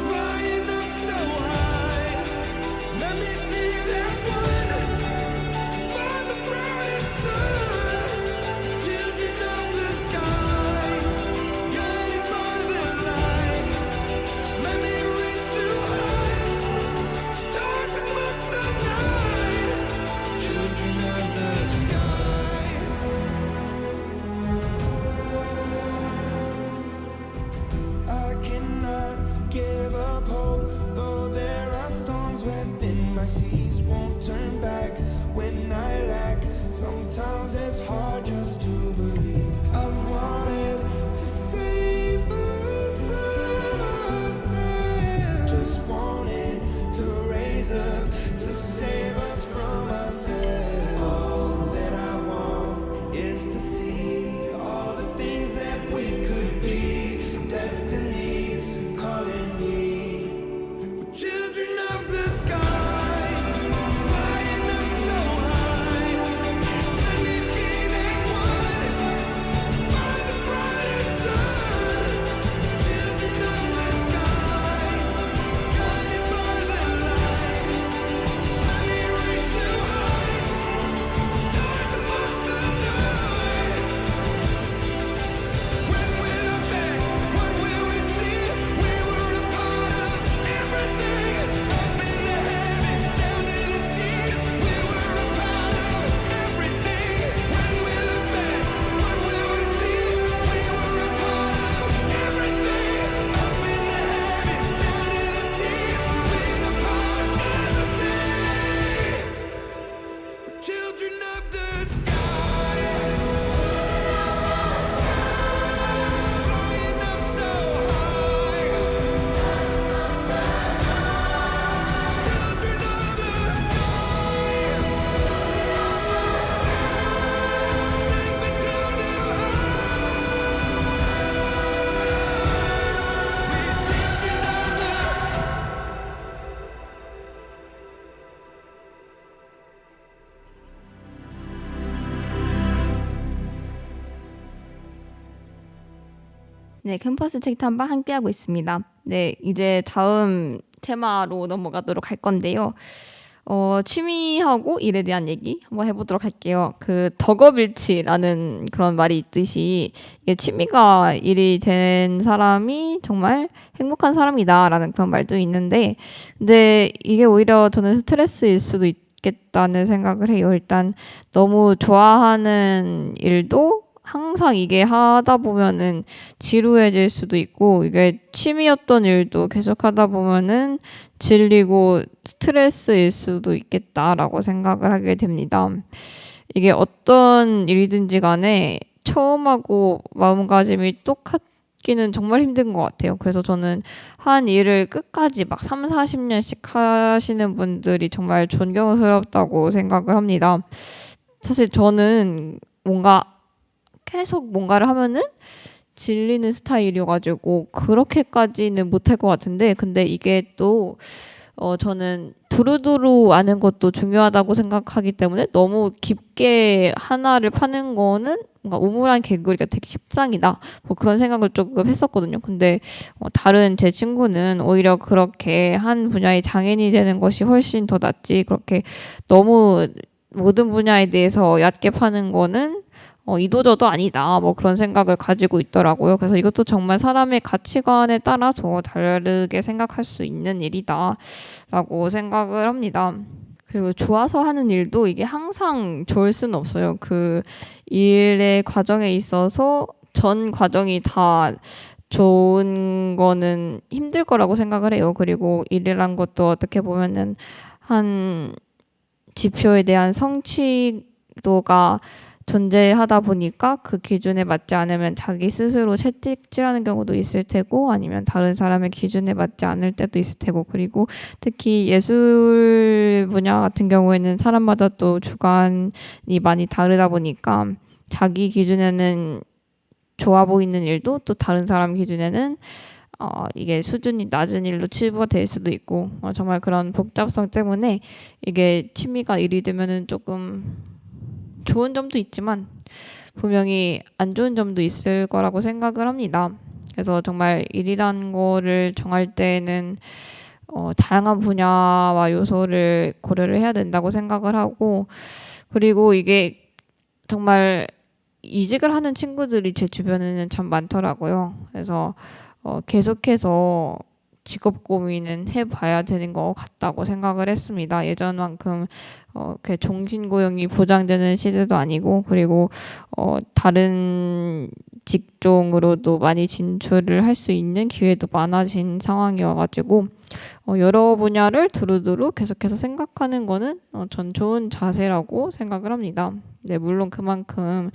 Speaker 2: flying up so high. Let me be that one to find the brightest sun. Children of the sky, guided by the light. Let me reach new heights, stars amongst the night. Children of the sky. I cannot give up hope, though there are storms within my seas. Won't turn back when I lack. Sometimes it's hard just to believe. I've wanted to save us from ourselves. Just wanted to raise up to save us from ourselves. All that I want is to see all the things that we could be. Destiny's calling me. We're children of the sky, flying up so high. Let me be that one to find the brightest sun. Children of the sky, guided by the light. Let me reach new heights, stars amongst the night. When we look back, what will we see? We were a part of everything. Up in the heavens, down to the seas. We were a part of everything. When we look back, what will we see? We were a part of everything. Up in the heavens, down to the seas. We are part of everything. We're children of the sky. Flying up so high. Children of the sky. Take me to new heights. We're children of the
Speaker 1: 네, 캠퍼스 책 탐방 함께하고 있습니다. 네, 이제 다음 테마로 넘어가도록 할 건데요. 취미하고 일에 대한 얘기 한번 해보도록 할게요. 그 덕업일치라는 그런 말이 있듯이 이게 취미가 일이 된 사람이 정말 행복한 사람이다라는 그런 말도 있는데, 근데 이게 오히려 저는 스트레스일 수도 있겠다는 생각을 해요. 일단 너무 좋아하는 일도 항상 이게 하다 보면은 지루해질 수도 있고, 이게 취미였던 일도 계속 하다 보면은 질리고 스트레스일 수도 있겠다라고 생각을 하게 됩니다. 이게 어떤 일이든지 간에 처음하고 마음가짐이 똑같기는 정말 힘든 것 같아요. 그래서 저는 한 일을 끝까지 막 3, 40년씩 하시는 분들이 정말 존경스럽다고 생각을 합니다. 사실 저는 계속 뭔가를 하면은 질리는 스타일이어가지고 그렇게까지는 못할 것 같은데, 근데 이게 또 저는 두루두루 아는 것도 중요하다고 생각하기 때문에 너무 깊게 하나를 파는 거는 뭔가 우물한 개구리가 되게 십상이다, 뭐 그런 생각을 조금 했었거든요. 근데 다른 제 친구는 오히려 그렇게 한 분야의 장인이 되는 것이 훨씬 더 낫지, 그렇게 너무 모든 분야에 대해서 얕게 파는 거는 이도저도 아니다, 뭐 그런 생각을 가지고 있더라고요. 그래서 이것도 정말 사람의 가치관에 따라서 다르게 생각할 수 있는 일이다 라고 생각을 합니다. 그리고 좋아서 하는 일도 이게 항상 좋을 수는 없어요. 그 일의 과정에 있어서 전 과정이 다 좋은 거는 힘들 거라고 생각을 해요. 그리고 일이란 것도 어떻게 보면은 한 지표에 대한 성취도가 존재하다 보니까 그 기준에 맞지 않으면 자기 스스로 채찍질하는 경우도 있을 테고 아니면 다른 사람의 기준에 맞지 않을 때도 있을 테고 그리고 특히 예술 분야 같은 경우에는 사람마다 또 주관이 많이 다르다 보니까 자기 기준에는 좋아 보이는 일도 또 다른 사람 기준에는 이게 수준이 낮은 일로 치부가 될 수도 있고 정말 그런 복잡성 때문에 이게 취미가 일이 되면은 조금 좋은 점도 있지만 분명히 안 좋은 점도 있을 거라고 생각을 합니다. 그래서 정말 일이라는 거를 정할 때는 다양한 분야와 요소를 고려를 해야 된다고 생각을 하고 그리고 이게 정말 이직을 하는 친구들이 제 주변에는 참 많더라고요. 그래서 계속해서 직업 고민은 해봐야 되는 것 같다고 생각을 했습니다. 예전만큼 이렇게 종신고용이 보장되는 시대도 아니고 그리고 다른 직종으로도 많이 진출을 할 수 있는 기회도 많아진 상황이어가지고 여러 분야를 두루두루 계속해서 생각하는 거는 전 좋은 자세라고 생각을 합니다. 네, 물론 그만큼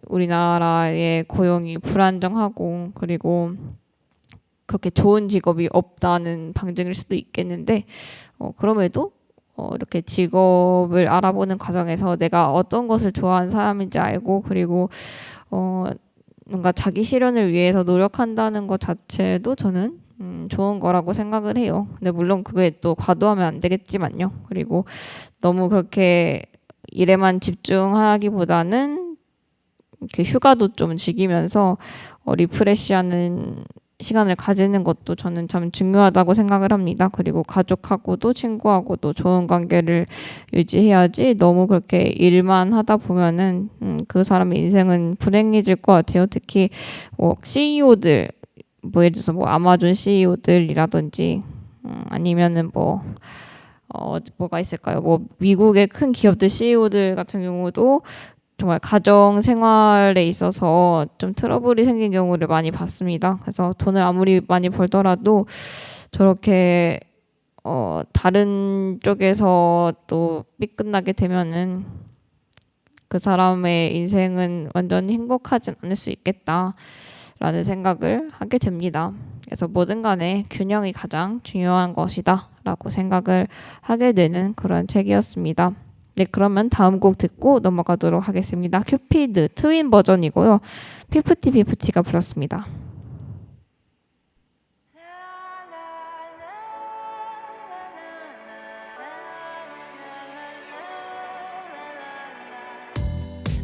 Speaker 1: 우리나라의 고용이 불안정하고 그리고 그렇게 좋은 직업이 없다는 방증일 수도 있겠는데 그럼에도 이렇게 직업을 알아보는 과정에서 내가 어떤 것을 좋아하는 사람인지 알고 그리고 뭔가 자기 실현을 위해서 노력한다는 것 자체도 저는 좋은 거라고 생각을 해요. 근데 물론 그게 또 과도하면 안 되겠지만요. 그리고 너무 그렇게 일에만 집중하기보다는 이렇게 휴가도 좀 즐기면서 리프레시하는 시간을 가지는 것도 저는 참 중요하다고 생각을 합니다. 그리고 가족하고도 친구하고도 좋은 관계를 유지해야지 너무 그렇게 일만 하다 보면은 그 사람의 인생은 불행해질 것 같아요. 특히 CEO들 예를 들어서 아마존 CEO들이라든지 아니면은 뭐가 있을까요? 미국의 큰 기업들 CEO들 같은 경우도 정말 가정 생활에 있어서 좀 트러블이 생긴 경우를 많이 봤습니다. 그래서 돈을 아무리 많이 벌더라도 저렇게 다른 쪽에서 또 삐끗나게 되면은 그 사람의 인생은 완전히 행복하진 않을 수 있겠다라는 생각을 하게 됩니다. 그래서 뭐든 간에 균형이 가장 중요한 것이다 라고 생각을 하게 되는 그런 책이었습니다. 네, 그러면 다음 곡 듣고 넘어가도록 하겠습니다. 큐피드 트윈 버전이고요. 피프티 피프티가 불렀습니다.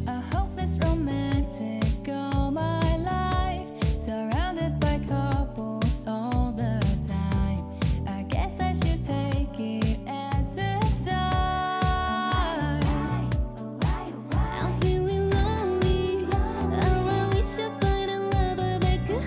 Speaker 4: I hope that's romantic all my life, surrounded by couples all the time. I guess I should take it as a sign. I'm feeling lonely. Oh, I wish I find a lover that could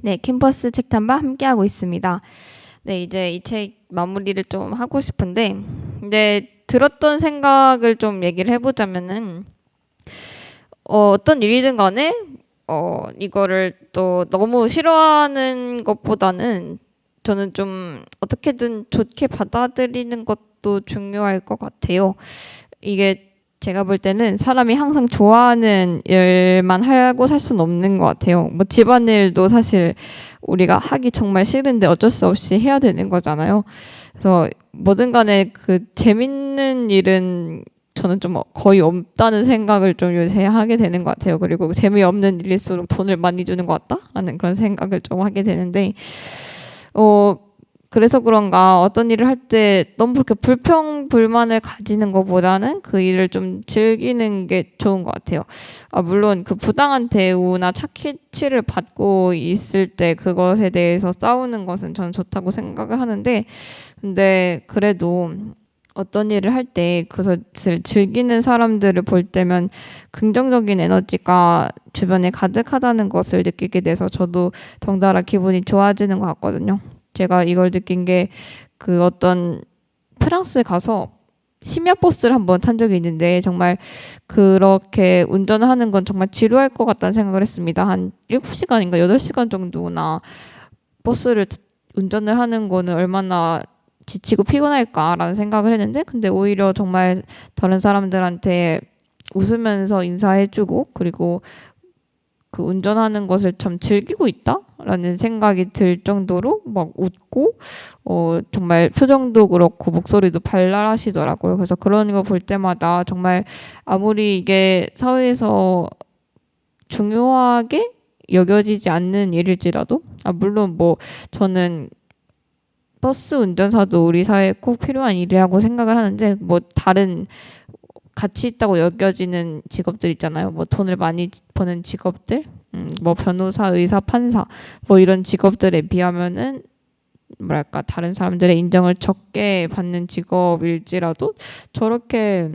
Speaker 1: 네, 캠퍼스 책탐방 함께하고 있습니다. 네, 이제 이 책 마무리를 좀 하고 싶은데, 이제 들었던 생각을 좀 얘기를 해보자면은, 어떤 일이든 간에, 이거를 또 너무 싫어하는 것보다는 저는 좀 어떻게든 좋게 받아들이는 것도 중요할 것 같아요. 이게 제가 볼 때는 사람이 항상 좋아하는 일만 하고 살 수는 없는 것 같아요. 뭐 집안일도 사실 우리가 하기 정말 싫은데 어쩔 수 없이 해야 되는 거잖아요. 그래서 뭐든 간에 그 재밌는 일은 저는 좀 거의 없다는 생각을 좀 요새 하게 되는 것 같아요. 그리고 재미없는 일일수록 돈을 많이 주는 것 같다라는 그런 생각을 좀 하게 되는데, 그래서 그런가 어떤 일을 할 때 너무 그렇게 불평불만을 가지는 것보다는 그 일을 좀 즐기는 게 좋은 것 같아요. 물론 그 부당한 대우나 착취를 받고 있을 때 그것에 대해서 싸우는 것은 저는 좋다고 생각을 하는데, 근데 그래도 어떤 일을 할 때 그것을 즐기는 사람들을 볼 때면 긍정적인 에너지가 주변에 가득하다는 것을 느끼게 돼서 저도 덩달아 기분이 좋아지는 것 같거든요. 제가 이걸 느낀 게 그 어떤 프랑스 가서 심야 버스를 한번 탄 적이 있는데 정말 그렇게 운전하는 건 정말 지루할 것 같다는 생각을 했습니다. 한 7시간인가 8시간 정도나 버스를 운전을 하는 거는 얼마나 지치고 피곤할까라는 생각을 했는데, 근데 오히려 정말 다른 사람들한테 웃으면서 인사해주고, 그리고 그 운전하는 것을 참 즐기고 있다라는 생각이 들 정도로 막 웃고, 정말 표정도 그렇고 목소리도 발랄하시더라고요. 그래서 그런 거 볼 때마다 정말 아무리 이게 사회에서 중요하게 여겨지지 않는 일일지라도, 물론 뭐 저는 버스 운전사도 우리 사회에 꼭 필요한 일이라고 생각을 하는데, 뭐 다른 가치 있다고 여겨지는 직업들 있잖아요. 뭐 돈을 많이 버는 직업들, 뭐 변호사, 의사, 판사, 뭐 이런 직업들에 비하면은 뭐랄까 다른 사람들의 인정을 적게 받는 직업일지라도 저렇게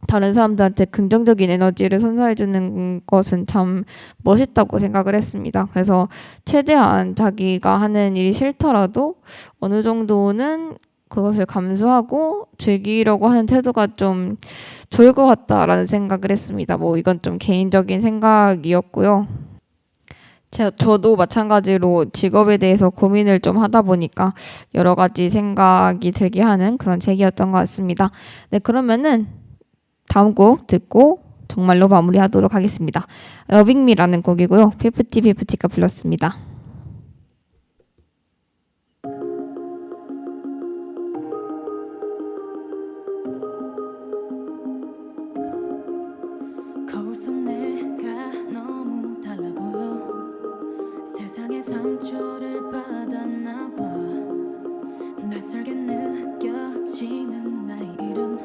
Speaker 1: 다른 사람들한테 긍정적인 에너지를 선사해주는 것은 참 멋있다고 생각을 했습니다. 그래서 최대한 자기가 하는 일이 싫더라도 어느 정도는 그것을 감수하고 즐기려고 하는 태도가 좀 좋을 것 같다라는 생각을 했습니다. 뭐 이건 좀 개인적인 생각이었고요. 저도 마찬가지로 직업에 대해서 고민을 좀 하다 보니까 여러 가지 생각이 들게 하는 그런 책이었던 것 같습니다. 네, 그러면은 다음 곡 듣고 정말로 마무리하도록 하겠습니다. 러빙미라는 곡이고요. 피프티가 불렀습니다.
Speaker 3: 거울 속 내가 너무 달라 보여. 세상에 상처를 받았나 봐. 낯설게 느껴지는 나의 이름.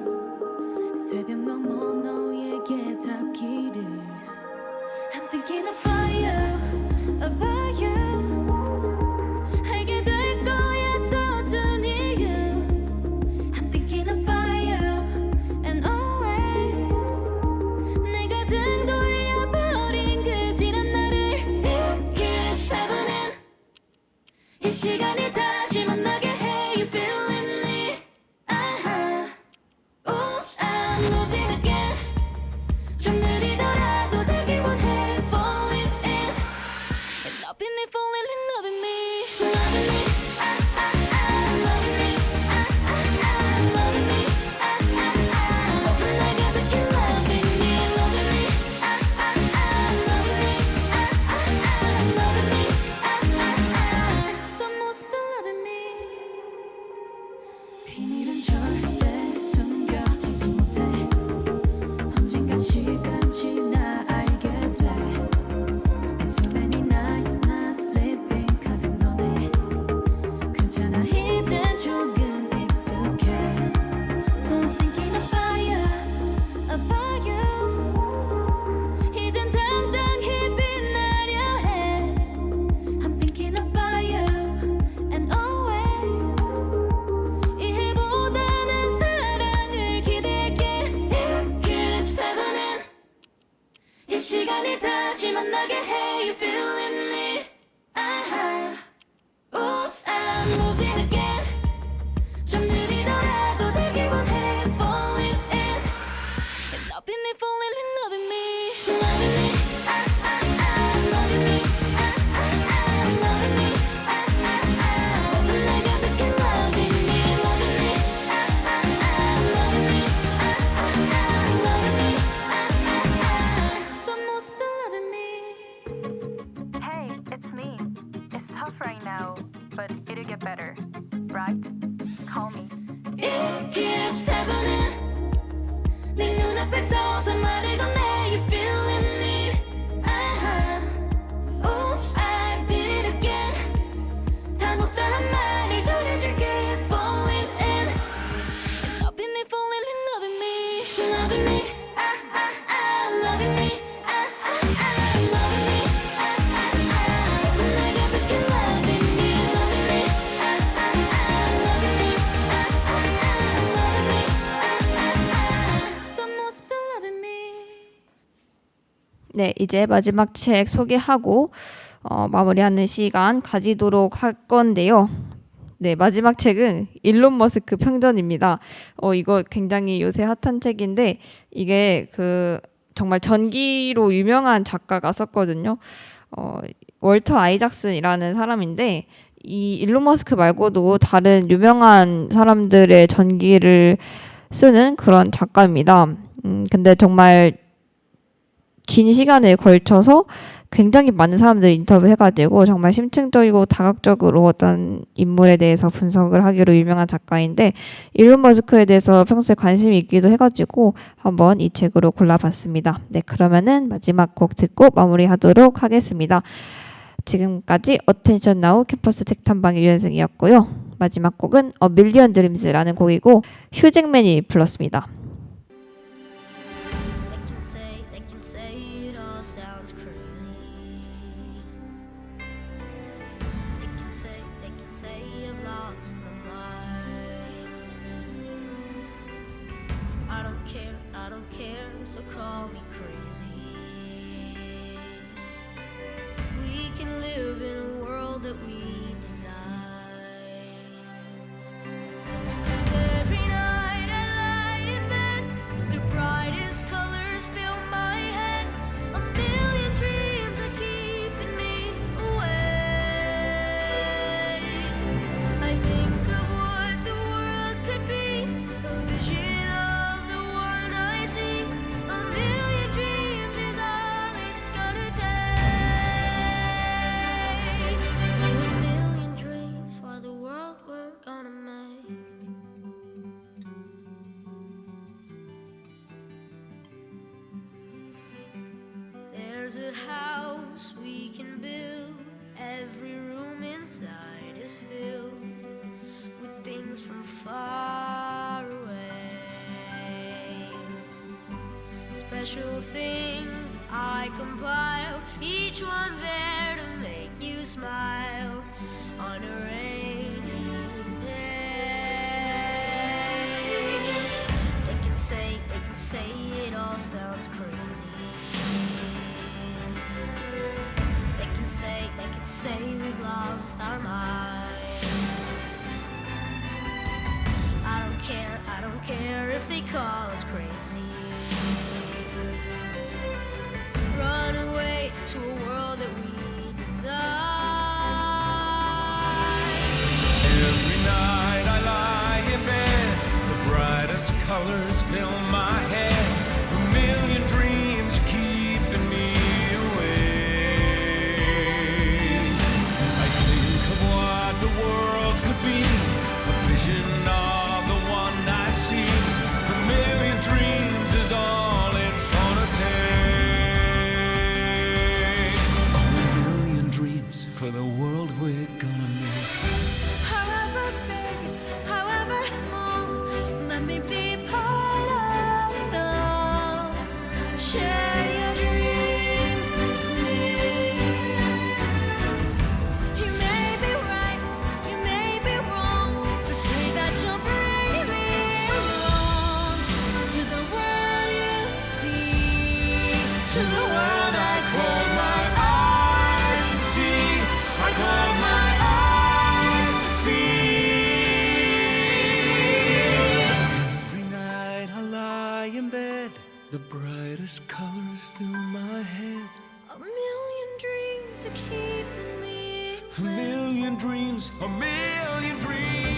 Speaker 3: 새벽 넘어 너에게 닿기를. I'm thinking about you, about you. 알게 될 거야 서툰 이유. I'm thinking about you and always. 내가 등 돌려버린 그 지난 날을 이렇게 잡아낸 이 시간이 다시 만나게 해. You feeling me? I'm losing again. 좀 느리더라도 되길 원해. Falling in, loving me, falling in, loving me, loving me. Loving me, loving me. 날 가득히 loving me, loving me, loving me, loving me. 어떤 모습도 loving me. 비밀은 절대 숨겨지지 못해. 언젠간 시간 지나 알게 돼. Spend too many nights not sleeping cause I'm lonely. 괜찮아 이젠 조금 익숙해. So I'm thinking about you, about you. 이젠 당당히 빛나려 해. I'm thinking about you and always. 이해보다는 사랑을 기대할게. 이렇게 잡아낸 이 시간이 다시 만나게 해. You feeling me? It keeps happening. 네 눈앞에 서서 말을 건네. You feeling me? Oops, I did it again. 다 못다한 말을 전해줄게. Falling in. Loving me, falling in, loving me. Loving me, loving me. Loving me, 내가 그렇게 loving me. Loving me, loving me. Loving me, 어떤 모습도 loving me.
Speaker 1: 네, 이제 마지막 책 소개하고 마무리하는 시간 가지도록 할 건데요. 네, 마지막 책은 일론 머스크 평전입니다. 이거 굉장히 요새 핫한 책인데 이게 정말 전기로 유명한 작가가 썼거든요. 월터 아이작슨이라는 사람인데 이 일론 머스크 말고도 다른 유명한 사람들의 전기를 쓰는 그런 작가입니다. 근데 정말 긴 시간에 걸쳐서 굉장히 많은 사람들 인터뷰해가지고 정말 심층적이고 다각적으로 어떤 인물에 대해서 분석을 하기로 유명한 작가인데 일론 머스크에 대해서 평소에 관심이 있기도 해가지고 한번 이 책으로 골라봤습니다. 네, 그러면은 마지막 곡 듣고 마무리하도록 하겠습니다. 지금까지 어텐션 나우 캠퍼스 책 탐방의 유연승이었고요. 마지막 곡은 A Million Dreams라는 곡이고 휴잭맨이 불렀습니다.
Speaker 3: They can say it all sounds crazy. They can say I've lost my mind. I don't care, so call me crazy. We can live in a world that we design. 'Cause every night I lie in bed, the brightest colors fill my head. A million dreams are keeping me awake. I think of what the world could be, a vision of the one I see. A million dreams is all it's gonna take. A million dreams for the world we're gonna make. There's a house we can build. Every room inside is filled with things from far away. Special things I compile, each one there to make you smile on a rainy day. They can say it all sounds crazy. They can say we've lost our minds. I don't care if they call us crazy. Run away to a world that we design.
Speaker 2: Every night I lie in bed, the brightest colors fill my head. A million dreams keeping me awake. I think of what the world could be, a vision of the one I see. A million dreams is all it's gonna take. A million dreams for the world we're gonna make.
Speaker 3: However big, however small, let me be part of it all. Share your dreams with me. You may be right, you may be wrong, but say that you're bravely wrong. To the world you see, to the world I close my eyes to see. I close my eyes to see.
Speaker 2: Every night I lie in bed, the brightest colors fill my head.
Speaker 3: A million dreams are keeping me
Speaker 2: A million dreams, a million dreams.